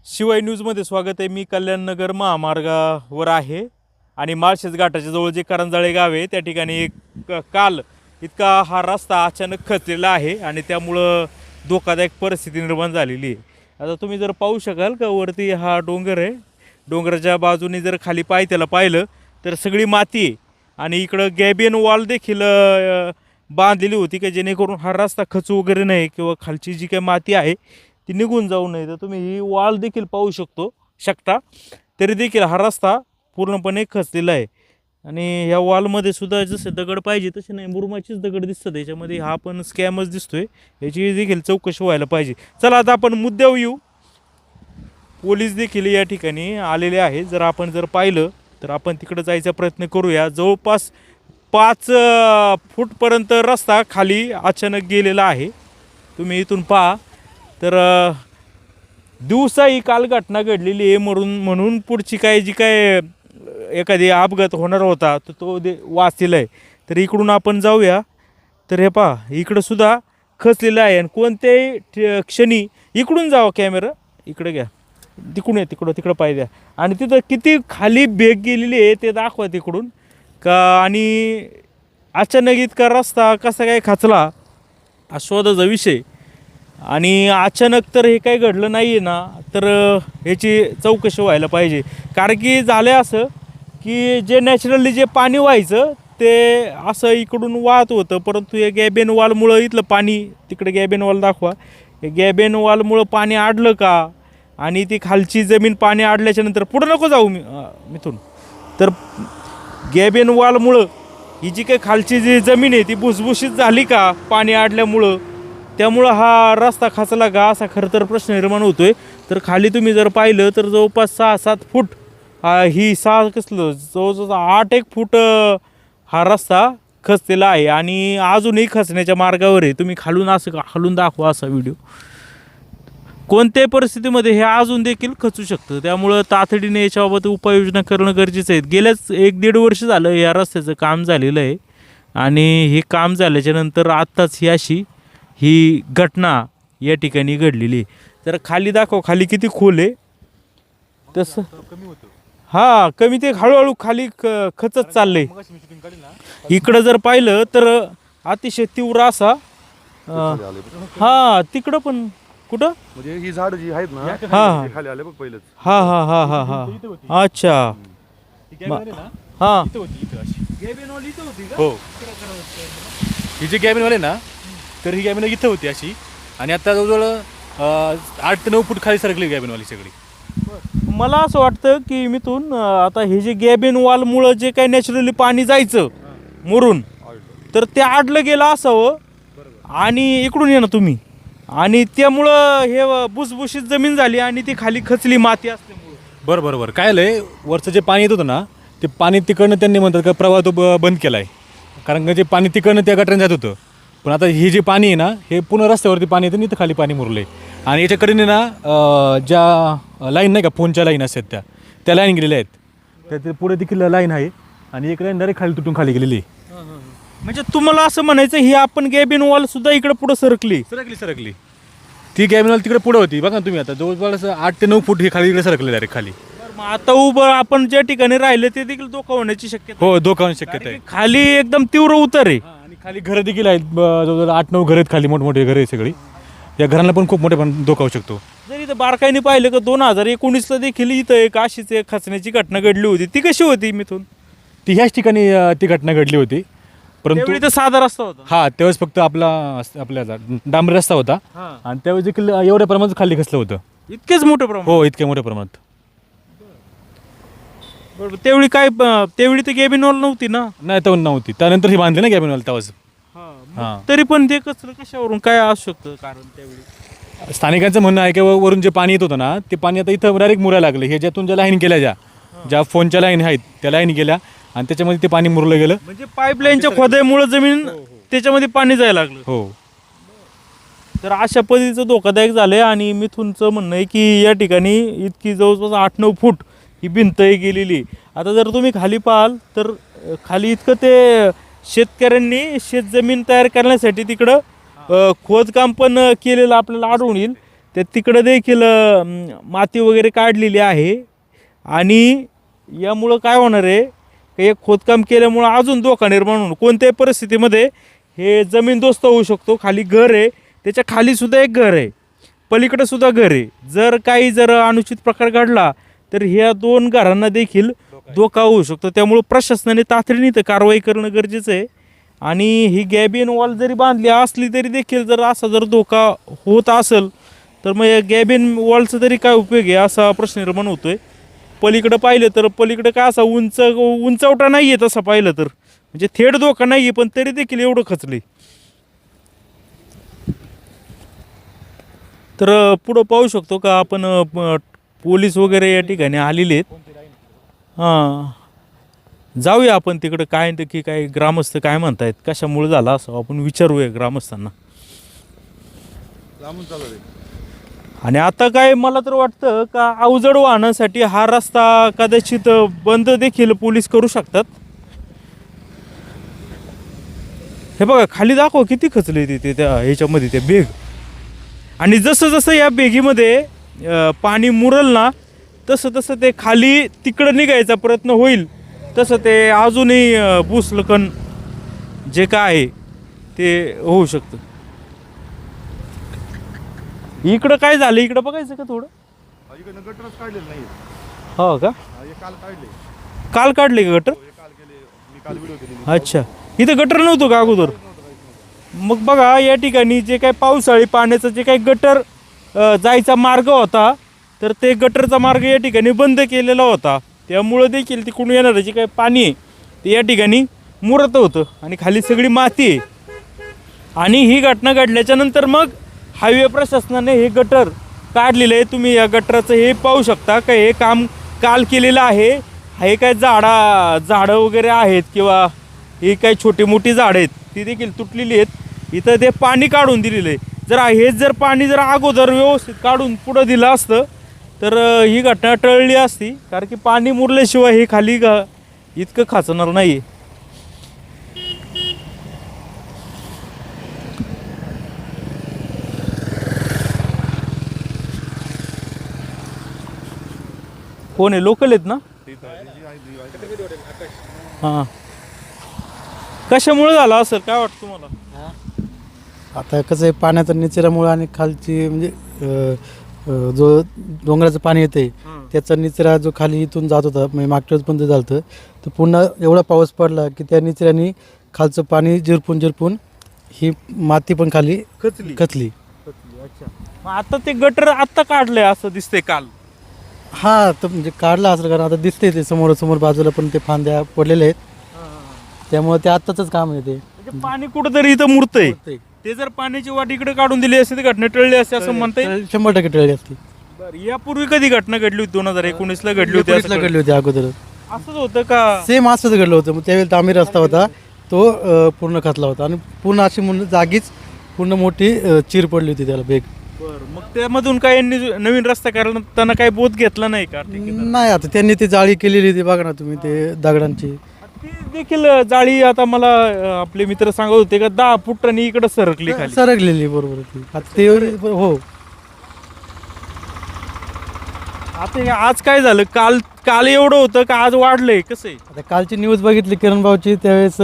शिवाय न्यूजमध्ये स्वागत आहे. मी कल्याणनगर महामार्गावर आहे आणि माळशेज घाटाच्या जवळ जे करंजाळे गाव आहे त्या ठिकाणी काल इतका हा रस्ता अचानक खचलेला आहे आणि त्यामुळं धोकादायक परिस्थिती निर्माण झालेली आहे. आता तुम्ही जर पाहू शकाल का वरती हा डोंगर आहे, डोंगराच्या बाजूने जर खाली त्याला पाहिलं तर सगळी माती आहे आणि इकडं गॅबियन वॉल देखील बांधलेली होती की जेणेकरून हा रस्ता खचू वगैरे नाही किंवा खालची जी काही माती आहे ती निघून जाऊ नये. तर तुम्ही ही वॉल देखील पाहू शकता तरी देखील हा रस्ता पूर्णपणे खचलेला आहे आणि ह्या वॉलमध्ये सुद्धा जसे दगड पाहिजे तसे नाही, मुरुमाचीच दगड दिसतात याच्यामध्ये. हा पण स्कॅमच दिसतोय, याची देखील चौकशी व्हायला पाहिजे. चला आता आपण मुद्द्यावर येऊ. पोलीस देखील या ठिकाणी आलेले आहे. जर आपण पाहिलं तर आपण तिकडे जायचा प्रयत्न करूया. जवळपास 5 फूटपर्यंत रस्ता खाली अचानक गेलेला आहे. तुम्ही इथून पहा तर दिवसा ही काल घटना घडलेली आहे म्हणून पुढची जी काय एखादी अपघात होणार होता तर तो वाचलेला आहे. तर इकडून आपण जाऊया. तर हे पहा इकडं सुद्धा खचलेलं आहे आणि कोणत्याही क्षणी इकडून जावा, कॅमेरा इकडे घ्या, तिकडून तिकडं पाहिजे आणि तिथं किती खाली बेग गेलेली आहे ते दाखवा तिकडून का. आणि अचानक इतका रस्ता कसा काय खचला हा शोधाचा विषय. आणि अचानक तर हे काही घडलं नाही आहे ना, तर ह्याची चौकशी व्हायला पाहिजे. कारण की झालं असं की जे नॅचरली जे पाणी व्हायचं ते असं इकडून वाहत होतं, परंतु हे गॅबियन वॉलमुळं इथलं पाणी, तिकडे गॅबियन वॉल दाखवा, हे गॅबियन वॉलमुळं पाणी अडलं का आणि ती खालची जमीन पाणी अडल्याच्यानंतर पुढं नको जाऊ मिथून, तर गॅबियन वॉलमुळं ही जी काही खालची जी जमीन आहे ती भुसभुशीत झाली का पाणी अडल्यामुळं, त्यामुळं हा रस्ता खचला का असा खरं तर प्रश्न निर्माण होतोय. तर खाली तुम्ही जर पाहिलं तर जवळपास 6-7 फूट ही जवळजवळ 8-1 फूट हा रस्ता खचलेला आहे आणि अजूनही खचण्याच्या मार्गावर आहे. तुम्ही खालून दाखवा असा व्हिडिओ. कोणत्याही परिस्थितीमध्ये हे अजून देखील खचू शकतं, त्यामुळं तातडीने याच्याबाबत उपाययोजना करणं गरजेचं आहे. गेल्याच 1-1.5 वर्ष झालं या रस्त्याचं काम झालेलं आहे आणि हे काम झाल्याच्यानंतर आत्ताच ही घटना या ठिकाणी घडलेली. तर खाली दाखव, खाली किती खोल आहे तसं कमी होतं. हां, कमी ते हळूहळू खाली खचत चाललंय. इकडं जर पाहिलं तर अतिशय तीव्र असा हां तिकडं पण कुठं म्हणजे ही झाड जी आहेत ना हां खाली आले बघ पहिलेच. हां हां हां हां हां अच्छा हां हो, ही जी गॅबिन वाले ना, तर ही गॅबिन इथं होती अशी आणि आता जवळजवळ 8 ते 9 फूट खाली सरकली गॅबिनवाली सगळी. मला असं वाटतं की मिथून आता हे जे गॅबिन वॉलमुळं जे काही नॅचरली पाणी जायचं मुरून तर ते अडलं गेलं असावं आणि इकडून ये ना तुम्ही, आणि त्यामुळं हे भुसभुशीत जमीन झाली आणि ती खाली खचली माती असल्यामुळं. बरोबर काय आलंय, वरचं जे पाणी येत होतं ना ते पाणी तिकडनं त्यांनी म्हणतात का प्रवाह तो बंद केला आहे, कारण का जे पाणी तिकडनं त्या गटारात जात होतं. पण आता हे जे पाणी आहे ना हे पूर्ण रस्त्यावरती पाणी येतं, इथं खाली पाणी मुरलं आहे आणि याच्याकडे ना ज्या लाईन नाही का फोनच्या लाईन असतात त्या लाईन गेलेल्या आहेत, त्या पुढे देखील लाईन आहे आणि एक लाईन डायरेक्ट खाली तुटून खाली गेलेली आहे. म्हणजे तुम्हाला असं म्हणायचं ही आपण गॅबिन वॉल सुद्धा इकडे पुढे सरकली. ती गॅबिन वॉल तिकडे पुढे होती बघा ना तुम्ही. आता जवळपास 8 ते 9 फूट हे खाली इकडे सरकले डायरेक्ट खाली. आता उभं आपण ज्या ठिकाणी राहिले ते देखील धोका होण्याची शक्यता. हो, धोका होण्याची शक्यता आहे. खाली एकदम तीव्र उतर आहे आणि खाली घरं देखील आहेत, जवळजवळ 8-9 घरं आहेत खाली, मोठमोठे घरं आहेत सगळी. या घरांना पण खूप मोठे पण धोका होऊ शकतो. जर इथं बारकाईने पाहिलं का 2019ला देखील इथं एक अशीच एक खचण्याची घटना घडली होती. ती कशी होती मिथून? ती ह्याच ठिकाणी ती घटना घडली होती, परंतु इथं साधा रस्ता होता. हा त्यावेळेस फक्त आपल्या डांबरी रस्ता होता आणि त्यावेळेस देखील एवढ्या प्रमाणात खाली खचलं होतं. इतकेच मोठं प्रमाण? हो, इतक्या मोठ्या प्रमाणात. बरोबर. तेवढी तर गॅबिन वॉल नव्हती ना? नाही, तेव्हा नव्हती, त्यानंतर ही बांधली ना गॅबिन वॉल तेव्हाच. हां, तरी पण ते कशावरून काय असू शकतं कारण? त्यावेळी स्थानिकांचं म्हणणं आहे की वरून जे पाणी येत होतं ना ते पाणी आता इथं डायरेक्ट मुरायला लागलं. हे ज्यातून ज्या लाईन केल्या, ज्या फोनच्या लाईन आहेत त्या लाईन गेल्या आणि त्याच्यामध्ये ते पाणी मुरलं गेलं. म्हणजे पाईपलाईनच्या खोदाईमुळे जमीन त्याच्यामध्ये पाणी जायला लागलं. हो, तर अशा पद्धतीचं धोकादायक झालंय आणि मिथूनचं म्हणणं आहे की या ठिकाणी इतकी जवळपास 8-9 फूट ही भिंतही गेलेली. आता जर तुम्ही खाली पाहाल तर खाली इतकं ते शेतकऱ्यांनी शेतजमीन तयार करण्यासाठी तिकडं खोदकाम पण केलेलं आपल्याला आढळून येईल. तर तिकडं देखील माती वगैरे काढलेली आहे. आणि यामुळं काय होणार आहे की एक खोदकाम केल्यामुळं अजून धोका निर्माण होणार. कोणत्याही परिस्थितीमध्ये हे जमीनदोस्त होऊ शकतो. खाली घर आहे, त्याच्या खालीसुद्धा एक घर आहे, पलीकडे सुद्धा घर आहे. जर अनुचित प्रकार घडला तर ह्या 2 घरांना देखील धोका होऊ शकतो. त्यामुळं प्रशासनाने तातडीने इथं कारवाई करणं गरजेचं आहे. आणि ही गॅबियन वॉल जरी बांधली असली तरी देखील जर धोका होत असेल तर मग या गॅबियन वॉलचा तरी काय उपयोग आहे असा प्रश्न निर्माण होतोय. पलीकडं पाहिलं तर पलीकडं काय असा उंचवटा नाही आहे तसं पाहिलं तर, म्हणजे थेट धोका नाही आहे पण तरी देखील एवढं खचले. तर पुढं पाहू शकतो का आपण पोलीस वगैरे या ठिकाणी आलेले आहेत. हां, जाऊया आपण तिकडं काय नक्की काय ग्रामस्थ काय म्हणतायत, कशामुळे झाला असं आपण विचारूया ग्रामस्थांना. आणि आता काय मला तर वाटतं का अवजड वाहनासाठी हा रस्ता कदाचित बंद देखील पोलीस करू शकतात. हे बघा खाली दाखव किती खचले तिथे त्या ह्याच्यामध्ये ते बेग. आणि जसं जसं या बेगीमध्ये पाणी मुरल ना तसं तसं ते खाली तिकडं निघायचा प्रयत्न होईल, तसं ते अजूनही भूस्खलन जे काय आहे ते होऊ शकतं. इकडं काय झालं इकडं बघायचं का थोडं. गटरच काढलेलं नाही. हो का, काल काढले. काल काढले का गटर. मी काल व्हिडिओ केली. अच्छा, इथं गटर नव्हतं का अगोदर. मग बघा या ठिकाणी जे काही पावसाळी पाण्याचं जे काही गटर जायचा मार्ग होता तर ते गटरचा मार्ग या ठिकाणी बंद केलेला होता. त्यामुळं देखील तिकडून येणारं जे काही पाणी आहे ते या ठिकाणी मुरत होतं आणि खाली सगळी माती आहे. आणि ही घटना घडल्याच्या नंतर मग हायवे प्रशासनाने हे गटर काढलेलं आहे. तुम्ही या गटराचं हे पाहू शकता का हे काम काल केलेलं आहे. हे काय झाडं वगैरे आहेत किंवा ही काही छोटी मोठी झाडं आहेत ती देखील तुटलेली आहेत. इथं ते पाणी काढून दिलेलं आहे. जर पाणी अगोदर व्यवस्थित काढून पुढं दिलं असतं तर ही घटना टळली असती. कारण की पाणी मुरल्याशिवाय हे खाली इतकं खाचणार नाही. कोण आहे, लोकल आहेत ना. हां, कशामुळे झाला असेल काय वाटतं तुम्हाला. आता कसं आहे पाण्याचा निचऱ्यामुळं आणि खालची म्हणजे जो डोंगराचं पाणी येते त्याचा निचरा जो खाली इथून जात होता म्हणजे मागच्या वेळेस पण ते झालं होतं तर पुन्हा एवढा पाऊस पडला की त्या निचऱ्याने खालचं पाणी झिरपून ही माती पण खाली खचली. अच्छा, मग आता ते गटर आत्ता काढलंय असं दिसतंय काल. हा तर म्हणजे काढला असं कारण आता दिसते ते समोर बाजूला पण ते फांद्या पडलेले आहेत त्यामुळे ते आत्ताच काम आहे ते. म्हणजे पाणी कुठंतरी इथं मुरतंय. ते जर पाण्याची वाट इकडे काढून दिली असते तर घटना टळली असते असं म्हणता येईल. 100% टळली असती. बरं, यापूर्वी कधी घटना घडली होती. 2019ला घडली होती. घडली होती अगोदर असंच होतं का. सेम असंच घडलं होतं. मग त्यावेळेला तांबी रस्ता होता तो पूर्ण खचला होता आणि पूर्ण अशी जागीच पूर्ण मोठी चीर पडली होती त्याला बेग. बरं, मग त्यामधून काय यांनी नवीन रस्ता करायला त्यांना काही बोध घेतला नाही का. नाही आता त्यांनी ती जाळी केलेली होती बघा ना तुम्ही ते दगडांची. ती देखील जाळी आता मला आपले मित्र सांगत होते का 10 फुटांनी इकडे सरकली खाली. सरकलेली बरोबर ती आता ते हो. आता हे आज काय झालं. काल एवढं होतं का आज वाढलंय कसं आहे. आता कालची न्यूज बघितली किरण भाऊची त्यावेळेस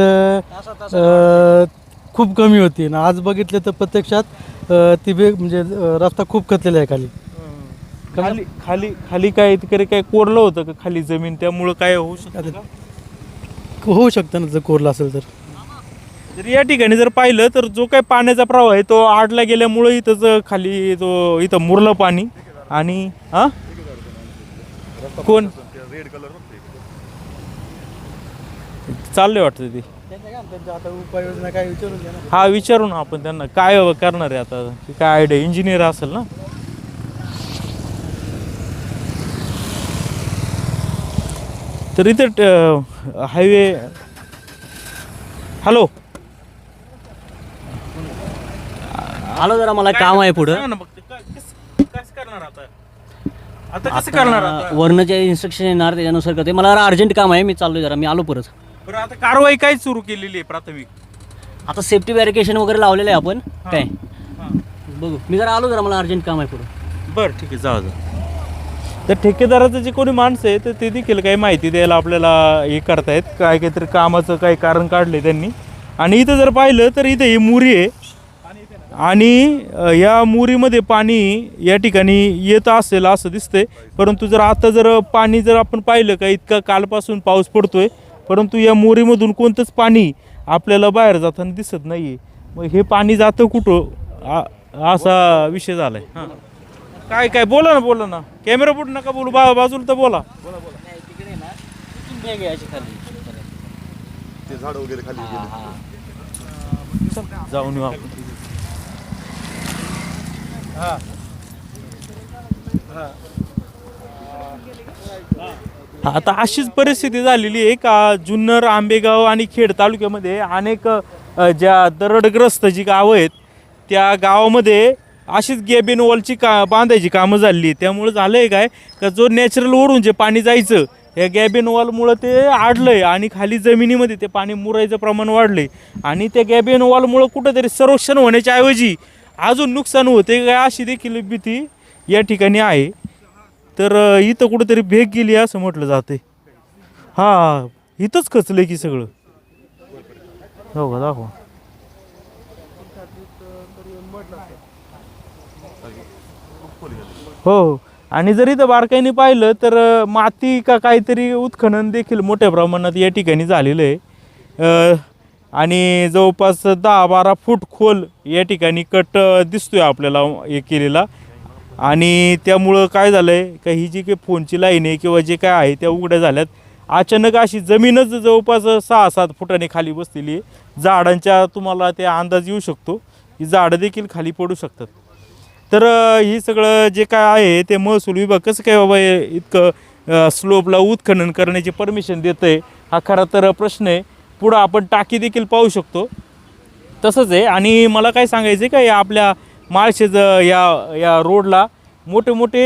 खूप कमी होती ना आज बघितले तर प्रत्यक्षात ती बेग म्हणजे रस्ता खूप खचलेला आहे खाली. खाली खाली खाली काय तिकडे काय कोरलं होतं का खाली जमीन त्यामुळं काय होऊ शकतं का? होऊ शकतं ना जर कोरला असेल तर. जर या ठिकाणी जर पाहिलं तर जो काही पाण्याचा प्रवाह आहे तो आडला गेल्यामुळे इथं खाली इथं मुरलं पाणी. आणि हा कोण रेड कलर चाललंय वाटतं ते. आता उपाययोजना काय विचारून घ्या ना. हा विचारू ना आपण त्यांना काय करणार आहे आता. काय आयडिया इंजिनियर असेल ना. तर इथं हायवे. हॅलो आलो जरा मला काम आहे पुढं. सांगा ना मग ते कसं करणार आता कसं करणार आता. वरनं जे इन्स्ट्रक्शन येणार त्याच्यानुसार करते. मला जरा अर्जंट काम आहे मी चाललोय जरा मी आलो परत. बरं, आता कारवाई काय सुरू केलेली आहे प्राथमिक. आता सेफ्टी बॅरिकेशन वगैरे लावलेलं आहे आपण काय बघू. मी जरा आलो जरा मला अर्जंट काम आहे पुढं. बरं ठीक आहे, जाऊ तर ठेकेदाराचं जे कोणी माणसं आहे तर ते देखील काही माहिती द्यायला आपल्याला हे करतायत, काहीतरी कामाचं काही कारण काढले त्यांनी. आणि इथं जर पाहिलं तर इथं ही मुरी आहे आणि या मुरीमध्ये पाणी या ठिकाणी येत असेल असं दिसतंय. परंतु जर आता जर पाणी जर आपण पाहिलं का इतका कालपासून पाऊस पडतोय, परंतु या मुरीमधून कोणतंच पाणी आपल्याला बाहेर जाताना दिसत नाही आहे. मग हे पाणी जातं कुठं असा विषय झाला आहे. हां काय काय बोला ना कॅमेरा पुढे नका बोलू, बाजूला तर बोला. ते झाड वगैरे खाली गेले. जाऊन येऊ आपण. आता अशीच परिस्थिती झालेली आहे का जुन्नर, आंबेगाव आणि खेड तालुक्यामध्ये अनेक ज्या दरडग्रस्त जी गावं आहेत त्या गावामध्ये अशीच गॅबिन वॉलची बांधायची कामं झाली. त्यामुळे झालं आहे काय का जो नॅचरल ओढून जे पाणी जायचं या गॅबिन वॉलमुळं ते अडलं आहे आणि खाली जमिनीमध्ये ते पाणी मुरायचं प्रमाण वाढलं आहे. आणि त्या गॅबिन वॉलमुळं कुठंतरी संरक्षण होण्याच्या ऐवजी अजून नुकसान होते काय अशी देखील भीती या ठिकाणी आहे. तर इथं कुठंतरी भेग गेली असं म्हटलं जाते. हां इथंच खचलं की सगळं. हो का दाखवा. हो आणि जर इथं बारकाईने पाहिलं तर माती का काहीतरी उत्खनन देखील मोठ्या प्रमाणात या ठिकाणी झालेलं आहे. आणि जवळपास 10-12 फूट खोल या ठिकाणी कट दिसतोय आपल्याला हे केलेला. आणि त्यामुळं काय झालं आहे का ही जी काही फोनची लाईन आहे किंवा जे काय आहे त्या उघड्या झाल्यात. अचानक अशी जमीनच जवळपास 6-7 फुटाने खाली बसलेली आहे. झाडांच्या तुम्हाला ते अंदाज येऊ शकतो की झाडं देखील खाली पडू शकतात. तर ही सगळं जे काय आहे ते महसूल विभाग कसं काय बाबा इतकं स्लोपला उत्खनन करण्याची परमिशन देतं आहे हा खरा तर प्रश्न आहे. पुढं आपण टाकी देखील पाहू शकतो तसंच आहे. आणि मला काय सांगायचं आहे का या आपल्या माळशेज या रोडला मोठे मोठे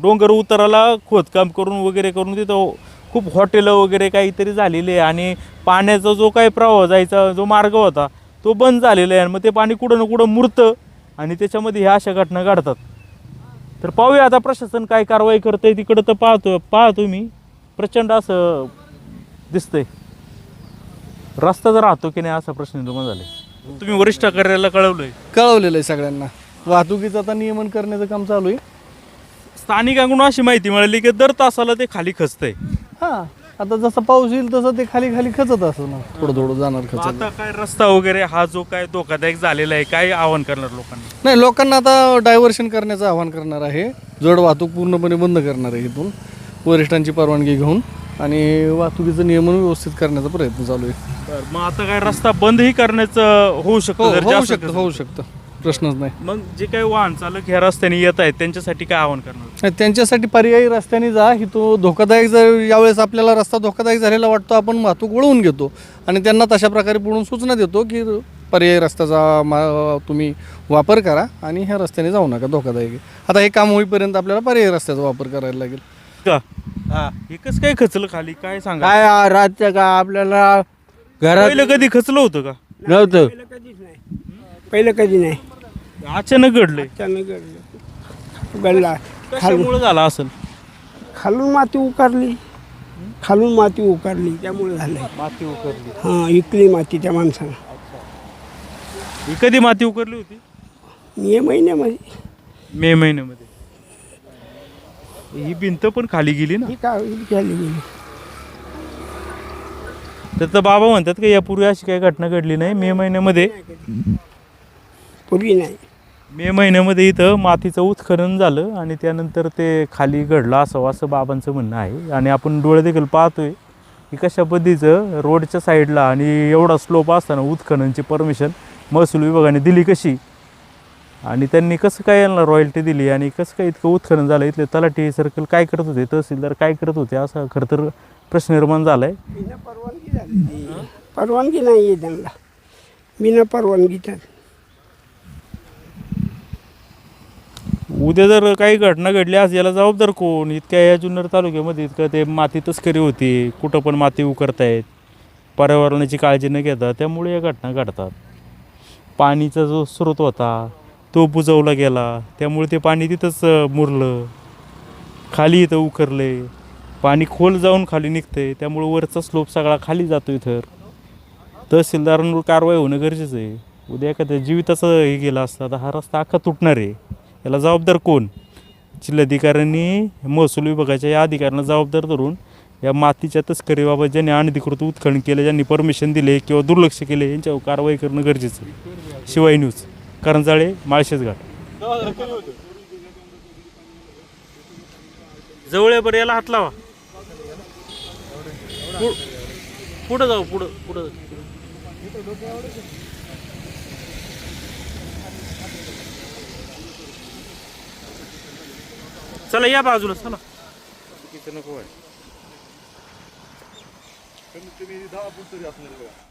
डोंगर उताराला खोदकाम करून वगैरे करून तिथं खूप हॉटेलं वगैरे काहीतरी झालेले आहे. आणि पाण्याचा जो काही प्रवाह जायचा जो मार्ग होता तो बंद झालेला आहे. आणि मग ते पाणी कुठं ना कुठं मुरतं आणि त्याच्यामध्ये ह्या अशा घटना घडतात. तर पाहूया आता प्रशासन काय कारवाई करतंय तिकडं. तर पाहतो मी प्रचंड असं दिसतंय. रस्ता जर राहतो की नाही असा प्रश्न निर्माण झाले. तुम्ही वरिष्ठ कार्यालयाला कळवलेलं आहे सगळ्यांना. वाहतुकीचं आता नियमन करण्याचं काम चालू आहे. स्थानिकांकडून अशी माहिती मिळाली की दर तासाला ते खाली खचतंय. हां आता जसं पाऊस येईल तसं ते खाली खाली खचत असं ना थोडं जाणार खचत. आता काय रस्ता वगैरे हा जो काय धोकादायक झालेला आहे काय आवाहन करणार लोकांना. नाही लोकांना आता डायव्हर्शन करण्याचं आवाहन करणार आहे. जड वाहतूक पूर्णपणे बंद करणार आहे इथून वरिष्ठांची परवानगी घेऊन आणि वाहतुकीचं नियमन व्यवस्थित करण्याचा प्रयत्न चालू आहे. मग आता काय रस्ता बंदही करण्याचं होऊ शकतं जर जास्त होऊ शकतं प्रश्नच नाही. मग जे काही वाहन चालक ह्या रस्त्याने येत आहेत त्यांच्यासाठी काय आवाहन करणार. त्यांच्यासाठी पर्यायी रस्त्याने जा ही तो धोकादायक जर यावेळेस आपल्याला रस्ता धोकादायक झालेला वाटतो आपण वाहतूक वळवून घेतो आणि त्यांना तशा प्रकारे पुढून सूचना देतो की पर्यायी रस्त्याचा तुम्ही वापर करा आणि ह्या रस्त्याने जाऊ नका धोकादायक. आता हे काम होईपर्यंत आपल्याला पर्यायी रस्त्याचा वापर करायला लागेल. का एकच काय खचलं खाली काय सांगा. काय रातचं का आपल्याला घरात पहिलं कधी खचलं होतं का. नव्हतं पहिलं कधी नाही. अचानक घडलंय. अचानक घडलं. गल्ला कशामुळे झाला असेल. खालून माती उकारली त्यामुळे झालंय. माती उकरली. हां इकली माती त्या माणसानं. ही कधी माती उकरली होती. मे महिन्यामध्ये. मे महिन्यामध्ये. ही भिंत पण खाली गेली ना. ही काय झाली गेली. तर बाबा म्हणतात की यापूर्वी अशी काही घटना घडली नाही. मे महिन्यामध्ये पूर्वी नाही. मे महिन्यामध्ये इथं मातीचं उत्खनन झालं आणि त्यानंतर ते खाली घडलं असं बाबांचं म्हणणं आहे. आणि आपण डोळे देखील पाहतोय की कशा पद्धतीचं रोडच्या साईडला आणि एवढा स्लोप असताना उत्खननची परमिशन महसूल विभागाने दिली कशी आणि त्यांनी कसं काय यांना रॉयल्टी दिली आणि कसं काय इतकं उत्खनन झालं. इथले तलाठी सर्कल काय करत होते तहसीलदार काय करत होते असा खरं तर प्रश्न निर्माण झाला आहे. बिना परवानगी झाली. परवानगी नाही आहे त्यांना. बिना परवानगी तर उद्या जर काही घटना घडल्या आज याला जबाबदार कोण. इतक्या या जुन्नर तालुक्यामध्ये इतकं ते माती तस्करी होती. कुठं पण माती उकरतायत. पर्यावरणाची काळजी न घेता त्यामुळे या घटना घडतात. पाणीचा जो स्रोत होता तो बुजवला गेला, त्यामुळे ते पाणी तिथंच मुरलं, खाली इथं उकरले, पाणी खोल जाऊन खाली निघतंय, त्यामुळे वरचा स्लोप सगळा खाली जातो. इथं तहसीलदारांवर कारवाई होणं गरजेचं आहे. उद्या एखाद्या जीविताचं हे गेलं असतं, आता हा रस्ता अख्खा तुटणार आहे. याला जबाबदार कोण? जिल्हाधिकाऱ्यांनी महसूल विभागाच्या या अधिकाऱ्यांना जबाबदार धरून या मातीच्या तस्करीबाबत ज्यांनी अनधिकृत उत्खनन केलं, ज्यांनी परमिशन दिले किंवा दुर्लक्ष केले, यांच्यावर कारवाई करणं गरजेचं आहे. शिवाय न्यूज, करंजाळे, माळशेज घाट. जवळ याला हात लावा. पुढं जाऊ, पुढं. चला या बाजूला चला. कमीत कमी 10 फूट तरी असणार बघा.